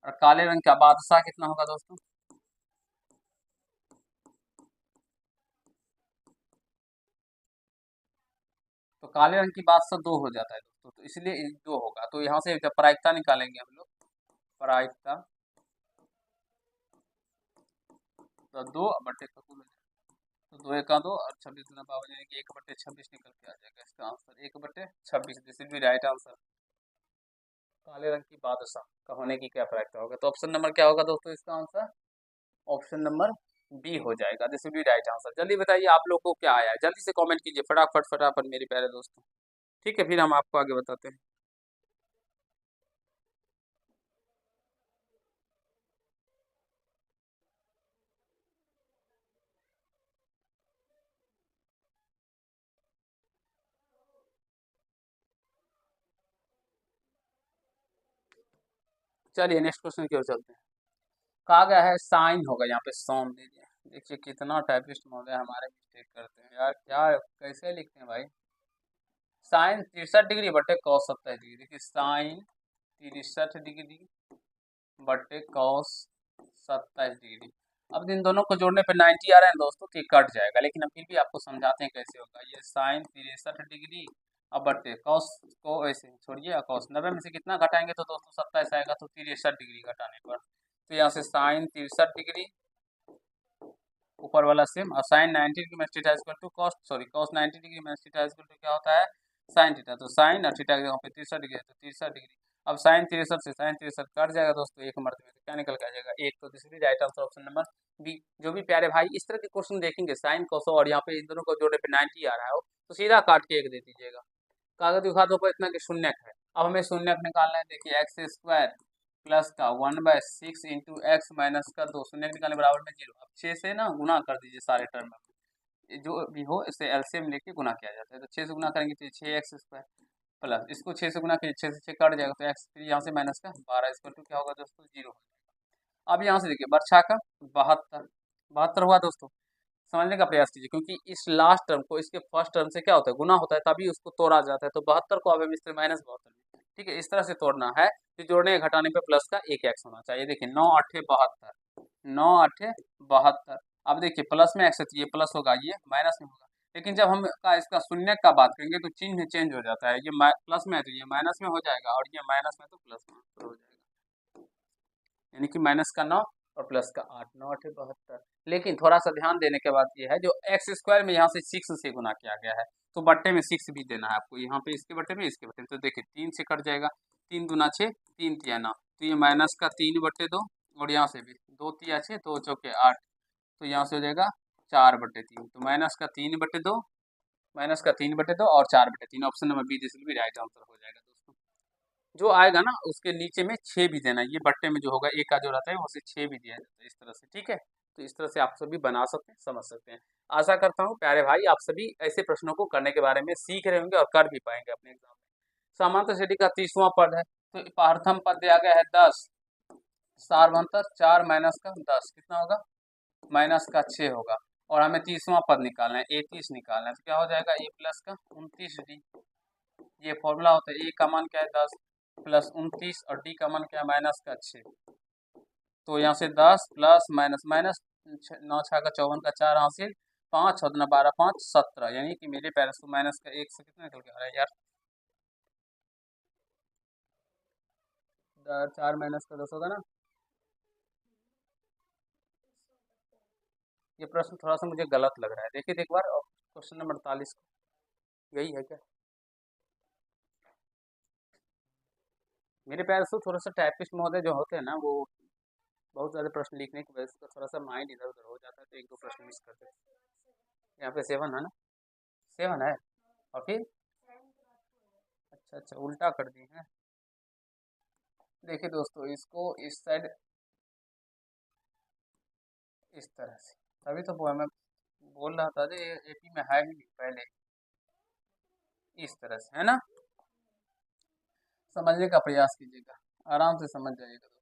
और काले रंग का बादशाह कितना होगा दोस्तों, तो काले रंग की बादशाह 2 हो जाता है दोस्तों, तो इसलिए 2 होगा। तो यहाँ से जब प्रायिकता निकालेंगे हम लोग, प्रायिकता, तो 2/, का कुल, तो 2 1 2 और 26 गुना 52, यानी कि 1/26 निकल के आ जाएगा इसका answer, 1/26, this will be right answer. काले रंग की बादशाह का होने की क्या प्रायिकता होगा, तो ऑप्शन नंबर क्या होगा दोस्तों इसका आंसर, ऑप्शन नंबर बी हो जाएगा। This will be right answer. जल्दी बताइए आप लोग को क्या आया है, जल्दी से कमेंट कीजिए फटाफट फटाफट मेरे प्यारे दोस्तों। ठीक है, फिर हम आपको आगे बताते हैं। चलिए नेक्स्ट क्वेश्चन की ओर चलते हैं। कहा गया है साइन होगा, यहाँ पे सॉम दे दिया। देखिए कितना टाइपिस्ट महोदय हमारे मिस्टेक करते हैं यार, क्या कैसे लिखते हैं भाई। साइन 63 डिग्री बटे कॉस 27 डिग्री। देखिए साइन 63 डिग्री बटे कॉस 27 डिग्री। अब इन दोनों को जोड़ने पे 90 आ रहा है दोस्तों, तो ये कट जाएगा, लेकिन हम फिर भी आपको समझाते हैं कैसे होगा। ये साइन 63 डिग्री अब बटे कॉस को ऐसे छोड़िए, कॉस 90 में से कितना घटाएंगे तो दोस्तों 27 आएगा, तो 63 डिग्री घटाने पर तो यहाँ से साइन 63 डिग्री ऊपर वाला सेम, और sine 90 degree minus theta equal to cos, sorry cos 90 degree minus theta equal to क्या होता है साइन थीटा। तो साइन और थीटा के जगह पे 63 डिग्री है तो 63 डिग्री। अब साइन 63 से साइन 63 कट जाएगा दोस्तों, एक मर्द में तो क्या निकल के आ जाएगा एक। तो this is right answer option number B. जो भी प्यारे भाई इस तरह के क्वेश्चन देखेंगे साइन कोसो और यहाँ पे इन दोनों को जोड़ने पे 90 आ रहा है तो सीधा काट के एक दे दीजिएगा। कागज दिखा दो पर इतना कि शून्यक है। अब हमें शून्यक निकालना है। देखिए एक्स स्क्वायर प्लस का 1/6 इंटू एक्स माइनस का 2 शून्यक निकालने बराबर में 0। अब 6 से ना गुना कर दीजिए सारे टर्म में, जो भी हो इसे एलसीएम लेके गुना किया जाता है। तो 6 से गुना करेंगे तो 6x² प्लस इसको 6 से गुना कीजिए, 6 से 6 कट जाएगा तो एक्स, फिर यहाँ से माइनस का 12 इक्वल टू क्या होगा दोस्तों 0 हो जाएगा। अब यहाँ से देखिए बरछा का 72 72 हुआ दोस्तों। समझने का प्रयास कीजिए, क्योंकि इस लास्ट टर्म को इसके फर्स्ट टर्म से क्या होता है गुना होता है, तभी उसको तोड़ा जाता है। तो 72 को अब हम इस तरह -72, ठीक है, इस तरह से तोड़ना है कि जोड़ने घटाने पे प्लस का एक एक्स होना चाहिए। देखिए 9 8 72, 9 8 72। अब देखिए प्लस में एक्स है तो ये प्लस होगा, ये माइनस में होगा। लेकिन जब हम इसका शून्य का बात करेंगे तो चिन्ह चेंज हो जाता है, ये प्लस में है तो ये माइनस में हो जाएगा, और ये माइनस में तो प्लस में हो जाएगा। यानी कि माइनस का 9 और प्लस का 8, 9 8 72। लेकिन थोड़ा सा ध्यान देने के बाद ये है, जो एक्स स्क्वायर में यहाँ से 6 से गुना किया गया है तो बट्टे में 6 भी देना है आपको, यहाँ पे इसके बट्टे में इसके बट्टे में। तो देखिए 3 से कट जाएगा, 3 दूना 6, 3 तिया 9, तो ये माइनस का 3/2, और यहाँ से भी 2 तिया 6, 2 चौके 8, तो यहाँ से हो जाएगा 4/3। तो माइनस का 3/2 और 4/3, option number B this will be right answer हो जाएगा दोस्तों। जो आएगा ना उसके नीचे में 6 भी देना, ये बट्टे में जो होगा एक का जो रहता है उसे 6 भी दिया जाता है इस तरह से, ठीक है। तो इस तरह से आप सभी बना सकते हैं, समझ सकते हैं। आशा करता हूँ प्यारे भाई आप सभी ऐसे प्रश्नों को करने के बारे में सीख रहे होंगे और कर भी पाएंगे अपने एग्जाम में। समांतर श्रेणी का 30वां पद है, तो प्रथम पद दिया गया है 10, सार्वंतर 4 माइनस का 10 कितना होगा -6 होगा, और हमें 30वां पद निकालना है, A30 निकालना है। तो क्या हो जाएगा a प्लस का 29D, ये फॉर्मूला होता है। a का मान क्या है 10 प्लस 29 और d का मान क्या है -6। तो यहाँ से 10 प्लस माइनस माइनस 9 6 का 54 का 4 हासिल 5 और 12 5 17, यानी कि मेरे पैर से माइनस का 1 से कितना निकल के आ रहा है यार, 4 माइनस का 10 होगा ना। ये प्रश्न थोड़ा सा मुझे गलत लग रहा है, देखिए एक बार क्वेश्चन नंबर 48 यही है क्या मेरे प्यार से। थोड़ा सा टाइपिस्ट महोदय जो होते हैं ना वो बहुत ज़्यादा प्रश्न लिखने की वजह से थोड़ा सा माइंड इधर उधर हो जाता है, तो एक दो प्रश्न मिस करते हैं। यहाँ पे 7 है ना, 7 है, और फिर अच्छा अच्छा उल्टा कर दिए हैं। देखिए दोस्तों इसको इस साइड इस तरह से, तभी तो मैं बोल रहा था ये एपी में है ही नहीं पहले, इस तरह से है ना। समझने का प्रयास कीजिएगा, आराम से समझ जाइएगा दोस्तों।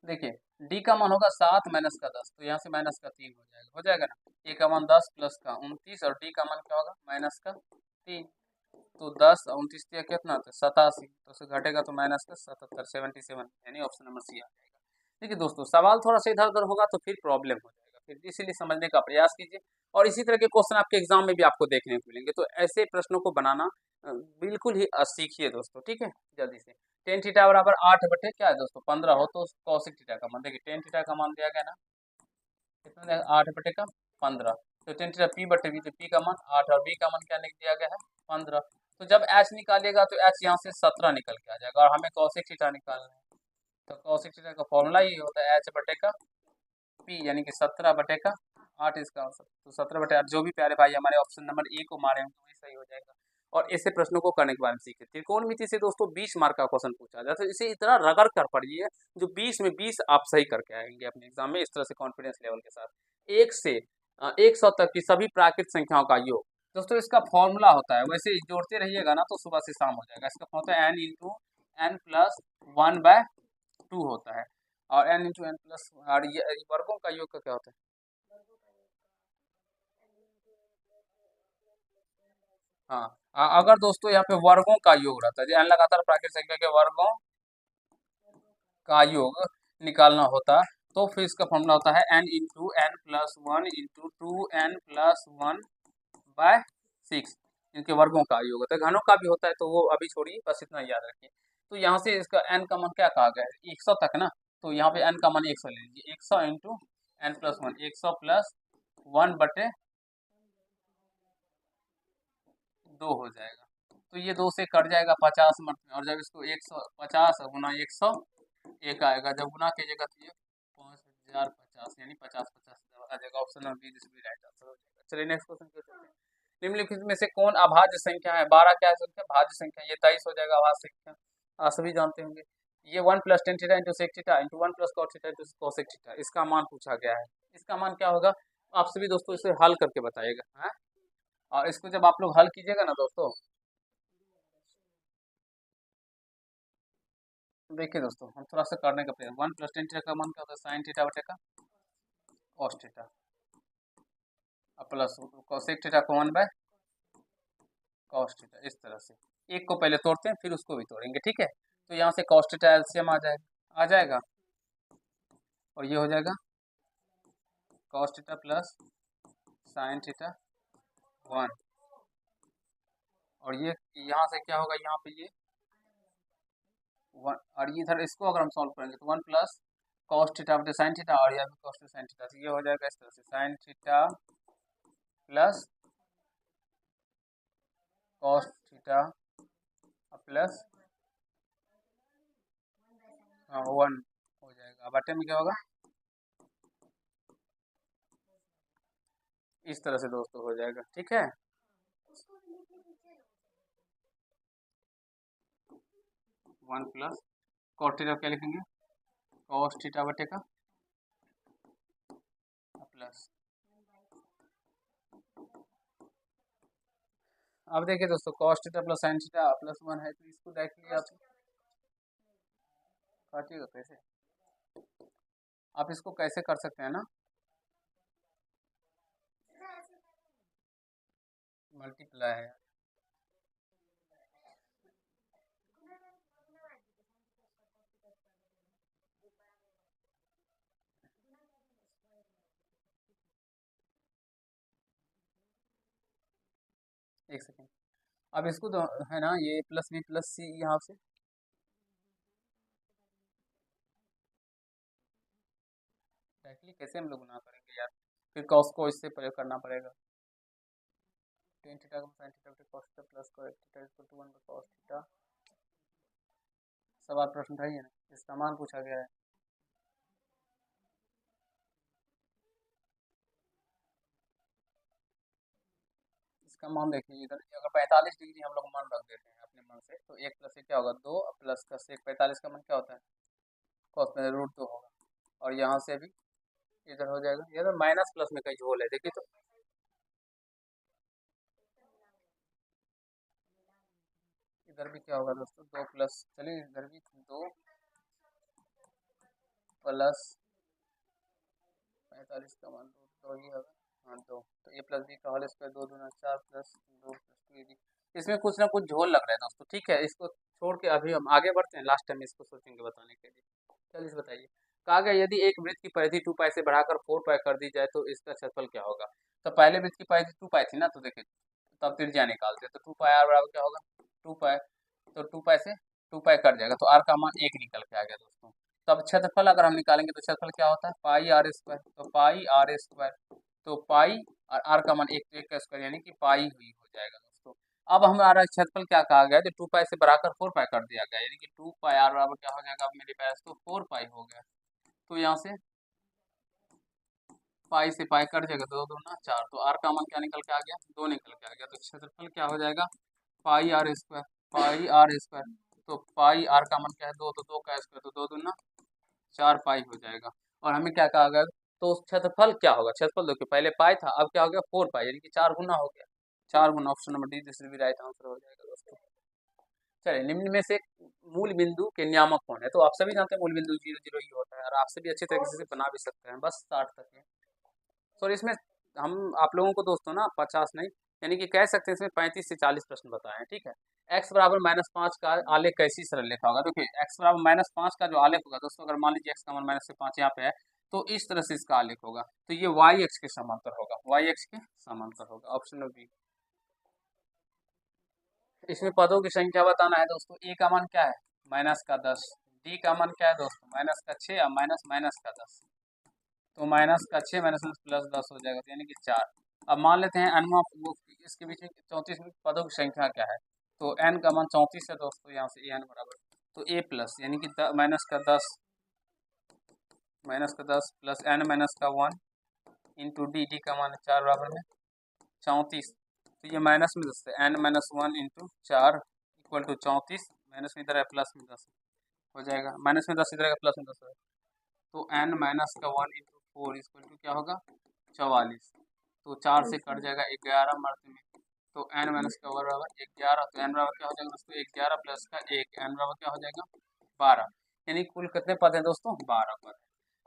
देखिए डी का मान होगा 7 माइनस का 10, तो यहाँ से माइनस का 3 हो जाएगा ना। ए का मान 10 प्लस का 29 और डी का मान क्या होगा -3। तो 10 और 29 दिया कितना होता है 87, तो उससे घटेगा तो -77 77, यानी ऑप्शन नंबर सी आ जाएगा। देखिए दोस्तों सवाल थोड़ा सा इधर उधर होगा तो फिर प्रॉब्लम हो जाएगा, फिर इसीलिए समझने का प्रयास कीजिए। और इसी तरह के क्वेश्चन आपके एग्जाम में भी आपको देखने को मिलेंगे, तो ऐसे प्रश्नों को बनाना बिल्कुल ही सीखिए दोस्तों, ठीक है जल्दी से। टेन थीटा बराबर 8 क्या है दोस्तों 15 हो, तो कौशिक थीटा का मान देखिए, टेन थीटा का मान दिया गया ना कितना, 8/15। तो टेन थीटा P/V, तो P का मान 8 और B का मान क्या लिख दिया गया है 15। तो जब H निकालिएगा तो H यहाँ से 17 निकल के आ जाएगा, और हमें कौशिक थीटा निकालना है। तो cos थीटा का फॉर्मूला ही होता है h बटे का p, यानी कि 17/8 इसका आंसर। तो 17/8 जो भी प्यारे भाई हमारे ऑप्शन नंबर ए को मारे होंगे वही सही हो जाएगा। और ऐसे प्रश्नों को करने के बारे में सीखे। त्रिकोणमिति से दोस्तों 20 मार्क का क्वेश्चन पूछा जाता है, इसे इतना रगड़ कर पढ़िए जो 20 में 20 आप सही करके आएंगे अपने एग्जाम में, इस तरह से कॉन्फिडेंस लेवल के साथ। 1 से 100 तक की सभी प्राकृत संख्याओं का योग दोस्तों इसका फॉर्मूला होता है, वैसे ही जोड़ते रहिएगा ना तो सुबह से शाम हो जाएगा। इसका formula n into N plus 1/2 होता है, और n इंटू एन प्लस, और ये वर्गों का योग का क्या होता है? हाँ, अगर दोस्तों यहाँ पे वर्गों का योग रहता है, n लगातार प्राकृत संख्या के वर्गों का योग निकालना होता तो फिर इसका फॉर्मूला होता है n into N plus 1 into 2n+1/6। इनके वर्गों का योग होता है, घनों का भी होता है तो वो अभी छोड़िए, बस इतना याद रखिए। तो यहाँ से इसका n का मान क्या कहा गया है? 100 तक ना, तो यहाँ पे n का मान 100 ले लीजिए। 100 इंटू n+1, 100 प्लस 1/2 हो जाएगा। तो ये 2 से कट जाएगा 50 मत में, और जब इसको 150 गुना 100 एक आएगा, जब गुना कीजिएगा तो ये 5050 यानी 50 50 आ जाएगा। Option number B this be right answer हो जाएगा। चलिए नेक्स्ट क्वेश्चन पे चलते हैं। निम्नलिखित में से कौन अभाज्य संख्या है? 12 क्या है संख्या? भाज्य संख्या, ये 23 हो जाएगा अभाज्य संख्या, आप सभी जानते होंगे। ये 1 plus tan theta into sec theta into 1 plus cot theta into cosec theta, इसका मान पूछा गया है। इसका मान क्या होगा? आप सभी दोस्तों इसे हल करके बताइएगा, है? और इसको जब आप लोग हल कीजिएगा ना दोस्तों, देखिए दोस्तों हम थोड़ा सा करने का प्रयास। 1 प्लस टेन थीटा का मान क्या होता है? साइन थीटा बटे का cos theta, plus cosec theta को 1 बाय कॉस थीटा, इस तरह से। एक को पहले तोड़ते हैं फिर उसको भी तोड़ेंगे, ठीक है? तो यहाँ से कॉस थीटा एलसीएम आ जाएगा, और ये हो जाएगा cos theta plus sine theta 1, और ये यहाँ से क्या होगा? यहाँ पे ये 1, और ये इधर इसको अगर हम सॉल्व करेंगे तो 1 प्लस कॉस थीटा बटे साइन थीटा, और यहाँ पे कॉस थीटा साइन थीटा, तो ये हो जाएगा इस तरह से sine theta plus cos theta plus 1 हो जाएगा। बटे में क्या होगा? इस तरह से दोस्तों हो जाएगा, ठीक है? 1 प्लस कॉस थीटा क्या लिखेंगे? कॉस थीटा बटे का प्लस। अब देखिए दोस्तों cos theta plus sine theta plus 1 है, तो इसको डायरेक्टली आप काटिएगा कैसे? आप इसको कैसे कर सकते हैं ना, मल्टीप्लाई है। एक सेकेंड, अब इसको तो है ना, ये प्लस बी प्लस सी यहाँ से डायरेक्टली कैसे हम लोग गुना करेंगे यार? फिर कॉस को इससे प्रयोग करना पड़ेगा। टेन थीटा का साइन थीटा बटे cos theta plus cosec theta equal to 1 by cos theta. सवाल प्रश्न था ये ना, इसका मान पूछा गया है। इसका मान देखिए इधर, अगर 45 डिग्री हम लोग मान रख देते हैं अपने मन से, तो 1 प्लस 1 क्या होगा? 2 प्लस का सेक 45 का मान क्या होता है? कॉस में √2 होगा, और यहाँ से भी इधर हो जाएगा, ये तो माइनस प्लस में कहीं झोल है, देखिए तो इधर भी क्या होगा दोस्तों? 2 प्लस, चलिए इधर भी 2 प्लस 45 का मान 2 ही होगा, हाँ 2। तो ए प्लस बी का होल स्क्वायर 2 दूना 4 प्लस 2 प्लस 2 ए। इसमें कुछ ना कुछ झोल लग रहा है दोस्तों, ठीक है? इसको छोड़ के अभी हम आगे बढ़ते हैं, लास्ट टाइम इसको सोचेंगे बताने के लिए। चलिए बताइए, कहा गया यदि एक वृत्त की परिधि 2 पाई से बढ़ाकर 4 पाई कर दी जाए तो इसका क्षेत्रफल क्या होगा? तो पहले वृत्त की परिधि 2 पाई थी ना, तो देखिए तब त्रिज्या निकालते, तो 2 पाई आर बराबर क्या होगा? 2 पाई, तो 2 पाई से 2 पाई कट जाएगा, तो आर का मान 1 निकल के आ गया दोस्तों। तब क्षेत्रफल अगर हम निकालेंगे तो क्षेत्रफल क्या होता है? पाई आर स्क्वायर, तो पाई आर स्क्वायर, तो पाई और आर का मान 1, तो 1 का स्क्वायर यानी कि पाई हुई हो जाएगा दोस्तों। अब हमारा क्षेत्रफल क्या कहा गया, जो 2 पाई से बढ़ाकर 4 पाई कर दिया गया, यानी कि 2 पाई आर बराबर क्या हो जाएगा अब मेरे पास, तो 4 पाई हो गया। तो यहाँ से पाई से पाई कट जाएगा, 2 दूना 4, तो आर का मान क्या निकल के आ गया, 2 निकल के आ गया। तो क्षेत्रफल क्या हो जाएगा, pi r square, pi r square. तो पाई आर का मान क्या है 2, तो 2 का स्क्वायर, तो 2 दूना 4 पाई हो जाएगा। और हमें क्या कहा गया, तो क्षेत्रफल क्या होगा, क्षेत्रफल देखिए पहले पाई था, अब क्या हो गया 4 पाई, यानी कि 4 गुना हो गया, 4 गुना। Option number D this will be right answer हो जाएगा दोस्तों। चलिए, निम्न में से मूल बिंदु के नियामक कौन है, तो आप सभी जानते हैं मूल बिंदु 0 0 ही होता है, और आपसे भी अच्छे तरीके से बना भी सकते हैं, बस 60 तक है। सॉरी, इसमें हम आप लोगों को दोस्तों ना 50 नहीं, यानी कि कह सकते हैं इसमें 35 से 40 प्रश्न बताए हैं, ठीक है। x बराबर -5 का आलेख कैसी सरल रेखा होगा, देखिए x बराबर -5 का जो आलेख होगा दोस्तों, अगर मान लीजिए x का मान -5 यहाँ पे है, तो इस तरह से इसका आलेख होगा, तो ये y अक्ष के समांतर होगा, y अक्ष के समांतर होगा, ऑप्शन नंबर बी। इसमें पदों की संख्या बताना है दोस्तों, a का मान क्या है -10, d का मान क्या है दोस्तों -6 या माइनस माइनस का 10, तो -6 माइनस +10 हो जाएगा, तो यानी कि 4। अब मान लेते हैं n वो इसके बीच में 34 में पदों की संख्या क्या है, तो n का मान 34 है दोस्तों, यहाँ से an बराबर, तो a प्लस यानी कि -10 प्लस n-1 इंटू डी का मान 4 बराबर में 34, तो ये माइनस में 10 है, n-1 into 4 equal to 34, minus में इधर है प्लस में 10 हो जाएगा, माइनस में 10 इधर है प्लस में 10 है, तो n-1 इंटू 4 इक्वल टू क्या होगा 44, तो 4 से कट जाएगा 11 मार्क में, तो n माइनस का बराबर 11, तो n बराबर क्या हो जाएगा दोस्तों 11 प्लस का 1, n बराबर क्या हो जाएगा 12, यानी कुल कितने पद हैं दोस्तों 12 पद।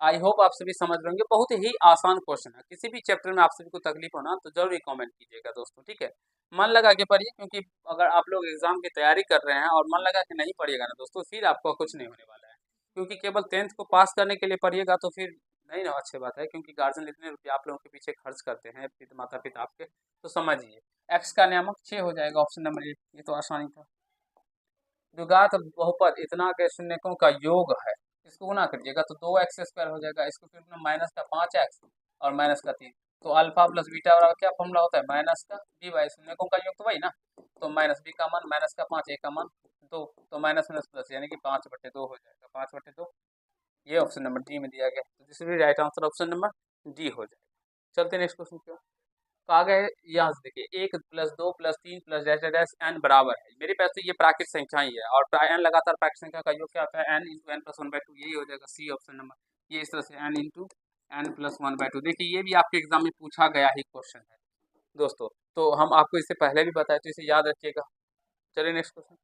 आई होप आप सभी समझ रहे होंगे, बहुत ही आसान क्वेश्चन है, किसी भी चैप्टर में आप सभी को तकलीफ हो ना तो जरूर कमेंट कीजिएगा दोस्तों, ठीक है। मन लगा के पढ़िए, क्योंकि अगर आप लोग एग्जाम की तैयारी कर रहे हैं और मन लगा के नहीं पढ़िएगा ना दोस्तों, फिर आपको कुछ नहीं होने वाला है, क्योंकि केवल 10th को पास करने के लिए पढ़िएगा तो फिर नहीं ना अच्छी बात है, क्योंकि गार्जियन इतने रुपये आप लोगों के पीछे खर्च करते हैं, माता पिता आपके, तो समझिए एक्स का नियामक 6 हो जाएगा, ऑप्शन नंबर 1, ये तो आसानी था। द्विघात बहुपद इतना के शून्यकों का योग है, इसको गुना करिएगा तो 2x² हो जाएगा, इसको फिर माइनस का 5x और माइनस का 3, तो अल्फा प्लस बीटा बराबर क्या फॉर्मूला होता है माइनस का बी बाई, शून्यकों का योग तो वही ना, तो माइनस बी का मान माइनस का 5, ए का मान 2, तो माइनस माइनस प्लस यानी कि 5/2 हो जाएगा, 5/2, ये ऑप्शन नंबर डी में दिया गया, तो this will be right answer option number D हो जाएगा। चलते नेक्स्ट क्वेश्चन की ओर। तो आ गए यहाँ से देखिए 1 plus 2 plus 3 plus dash dash n बराबर है, मेरे पास तो ये प्राकृतिक संख्या ही है, और n लगातार प्राकृतिक संख्या का योग क्या होता है n इंटू n प्लस 1/2, यही हो जाएगा सी ऑप्शन नंबर, ये इस तरह से n इंटू n प्लस 1/2। देखिए ये भी आपके एग्जाम में पूछा गया ही क्वेश्चन है दोस्तों, तो हम आपको इससे पहले भी बताए, तो इसे याद रखिएगा। चलिए नेक्स्ट क्वेश्चन,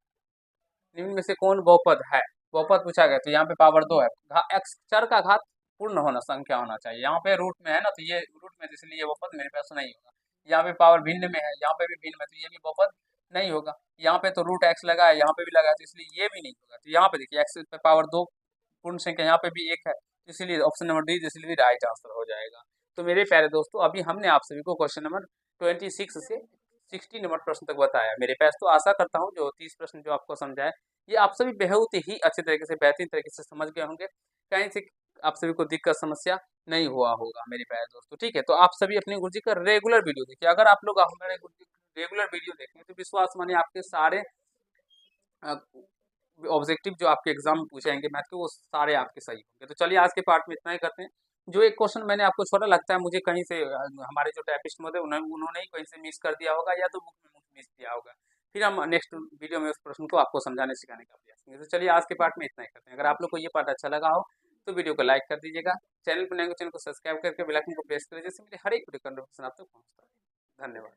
निम्न में से कौन बहुपद है, बहुपद पूछा गया, तो यहाँ पे पावर 2 है, एक्स चर का घात पूर्ण होना संख्या होना चाहिए, यहाँ पे रूट में है ना, तो ये रूट में, इसलिए ये बहुपद मेरे पास नहीं होगा। यहाँ पे पावर भिन्न में है, यहाँ पे भी भिन्न में, तो ये भी बहुपद नहीं होगा। यहाँ पे तो रूट एक्स लगा है, यहाँ पे भी लगा है, तो इसलिए ये भी नहीं होगा। तो यहाँ पे देखिए एक्स पे पावर 2 पूर्ण संख्या, यहाँ पे भी 1 है, तो इसलिए ऑप्शन नंबर डी इसलिए भी राइट आंसर हो जाएगा। तो मेरे प्यारे दोस्तों, अभी हमने आप सभी को क्वेश्चन नंबर 26 से 60 नंबर प्रश्न तक बताया मेरे पास, तो आशा करता हूँ जो 30 प्रश्न जो आपको समझाए, ये आप सभी बहुत ही अच्छे तरीके से, बेहतरीन तरीके से समझ गए होंगे, कहीं से आप सभी को दिक्कत समस्या नहीं हुआ होगा मेरे प्यारे दोस्तों, ठीक है। तो आप सभी अपने गुरुजी का रेगुलर वीडियो देखिए, अगर आप लोग हमारे गुरुजी रेगुलर वीडियो देखेंगे तो विश्वास मानिए आपके सारे ऑब्जेक्टिव जो आपके एग्जाम में पूछेंगे मैथ के, वो सारे आपके सही होंगे। तो चलिए आज के पार्ट में इतना ही करते हैं। जो एक क्वेश्चन मैंने आपको छोटा लगता है, मुझे कहीं से हमारे जो टाइपिस्ट महोदय उन्होंने ही कहीं से मिस कर दिया होगा, या तो बुक में मिस किया होगा, फिर हम नेक्स्ट वीडियो में उस प्रश्न को आपको समझाने सिखाने का प्रयास करेंगे। तो चलिए आज के पार्ट में इतना ही करते हैं। अगर आप लोग को ये पार्ट अच्छा लगा हो तो वीडियो को लाइक कर दीजिएगा, चैनल पर नए चैनल को सब्सक्राइब करके बेल आइकन को प्रेस कर दीजिए, जिससे मेरे हर एक वीडियो का नोटिफिकेशन आप तक पहुंचता है। धन्यवाद।